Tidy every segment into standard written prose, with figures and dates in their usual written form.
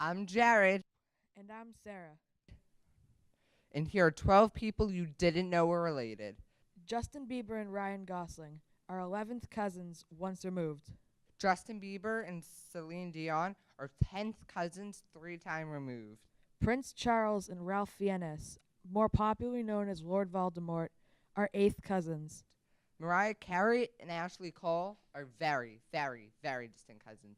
I'm Jared, And I'm Sarah. and here are 12 people you didn't know were related. Justin Bieber and Ryan Gosling are 11th cousins once removed. Justin Bieber and Celine Dion are 10th cousins 3 times removed. Prince Charles and Ralph Fiennes, more popularly known as Lord Voldemort, are 8th cousins. Mariah Carey and Ashley Cole are very, very, very distant cousins.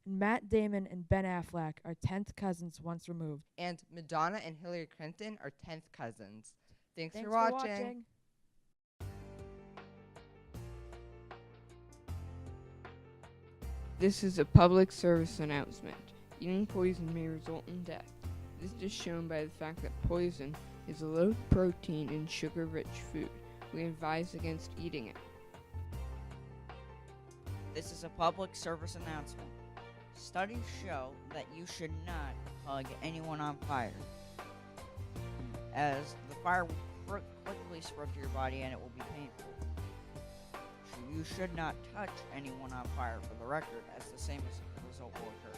And Matt Damon and Ben Affleck are 10th cousins once removed. And Madonna and Hillary Clinton are 10th cousins. Thanks Thanks for watching. This is a public service announcement. Eating poison may result in death. This is shown by the fact that poison is a low protein and sugar-rich food. We advise against eating it. This is a public service announcement. Studies show that you should not hug anyone on fire, as the fire will quickly spread to your body and it will be painful. You should not touch anyone on fire, for the record, as the same result will occur.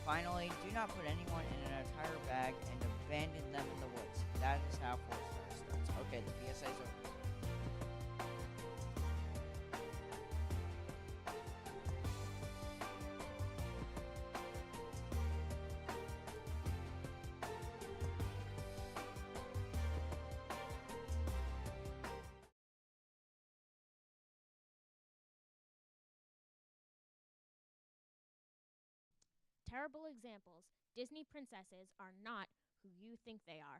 Finally, do not put anyone in an entire bag and abandon them in the woods. That is how forest fire starts. Okay, the PSA is over. Terrible examples. Disney princesses are not who you think they are.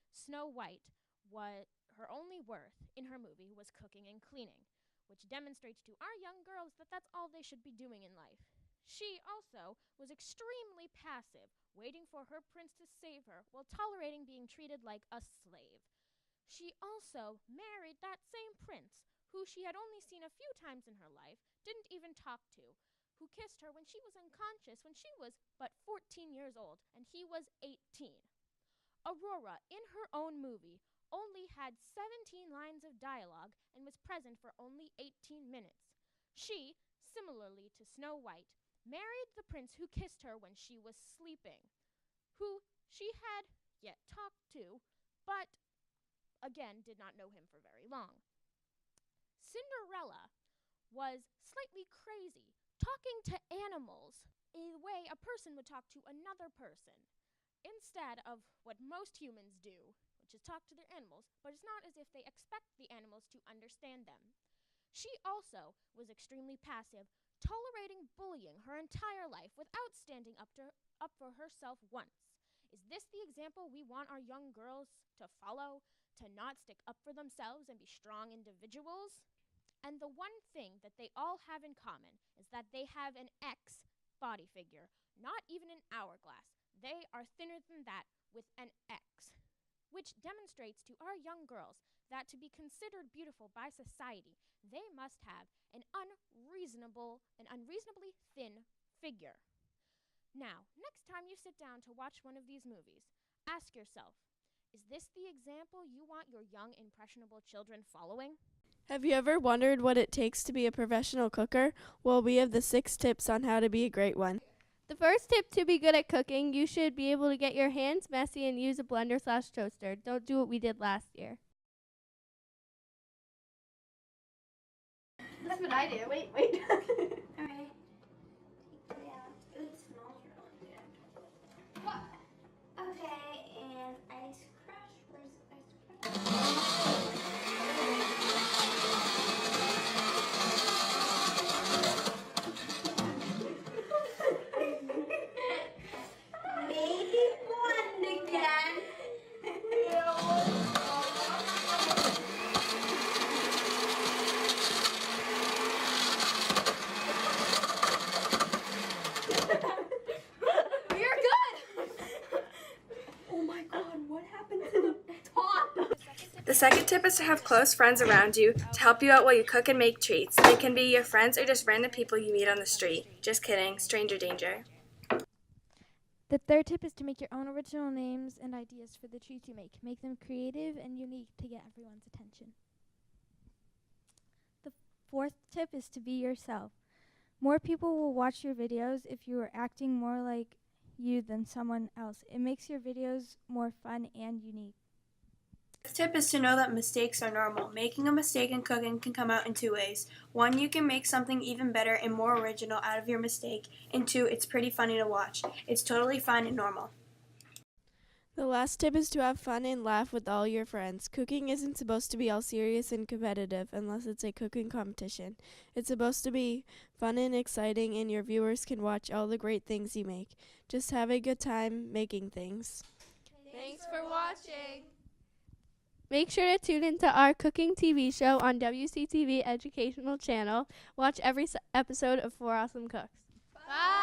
Snow White, what her only worth in her movie was cooking and cleaning, which demonstrates to our young girls that that's all they should be doing in life. She also was extremely passive, waiting for her prince to save her while tolerating being treated like a slave. She also married that same prince, who she had only seen a few times in her life, didn't even talk to, who kissed her when she was unconscious when she was but 14 years old and he was 18. Aurora, in her own movie, only had 17 lines of dialogue and was present for only 18 minutes. She, similarly to Snow White, married the prince who kissed her when she was sleeping, who she had yet talked to, but again did not know him for very long. Cinderella was slightly crazy, talking to animals in a way a person would talk to another person, instead of what most humans do, which is talk to their animals, but it's not as if they expect the animals to understand them. She also was extremely passive, tolerating bullying her entire life without standing up for herself once. Is this the example we want our young girls to follow, to not stick up for themselves and be strong individuals? And the one thing that they all have in common is that they have an X body figure, not even an hourglass. They are thinner than that with an X, which demonstrates to our young girls that to be considered beautiful by society, they must have an unreasonably thin figure. Now, next time you sit down to watch one of these movies, ask yourself, is this the example you want your young, impressionable children following? Have you ever wondered what it takes to be a professional cooker? Well, we have the 6 tips on how to be a great one. The first tip to be good at cooking, you should be able to get your hands messy and use a blender/toaster. Don't do what we did last year. That's what I do. Wait. Alright. Yeah, it smells really good. What? Okay, and ice crush. Where's the ice crush? Maybe blend again. You're good. Oh my god, what happened to the top? The second tip is to have close friends around you to help you out while you cook and make treats. They can be your friends or just random people you meet on the street. Just kidding, stranger danger. The third tip is to make your own original names and ideas for the treats you make. Make them creative and unique to get everyone's attention. The fourth tip is to be yourself. More people will watch your videos if you are acting more like you than someone else. It makes your videos more fun and unique. The tip is to know that mistakes are normal. Making a mistake in cooking can come out in 2 ways. 1, you can make something even better and more original out of your mistake. And 2, it's pretty funny to watch. It's totally fine and normal. The last tip is to have fun and laugh with all your friends. Cooking isn't supposed to be all serious and competitive unless it's a cooking competition. It's supposed to be fun and exciting, and your viewers can watch all the great things you make. Just have a good time making things. Thanks for watching. Make sure to tune into our cooking TV show on WCTV Educational Channel. Watch every episode of 4 Awesome Cooks. Bye!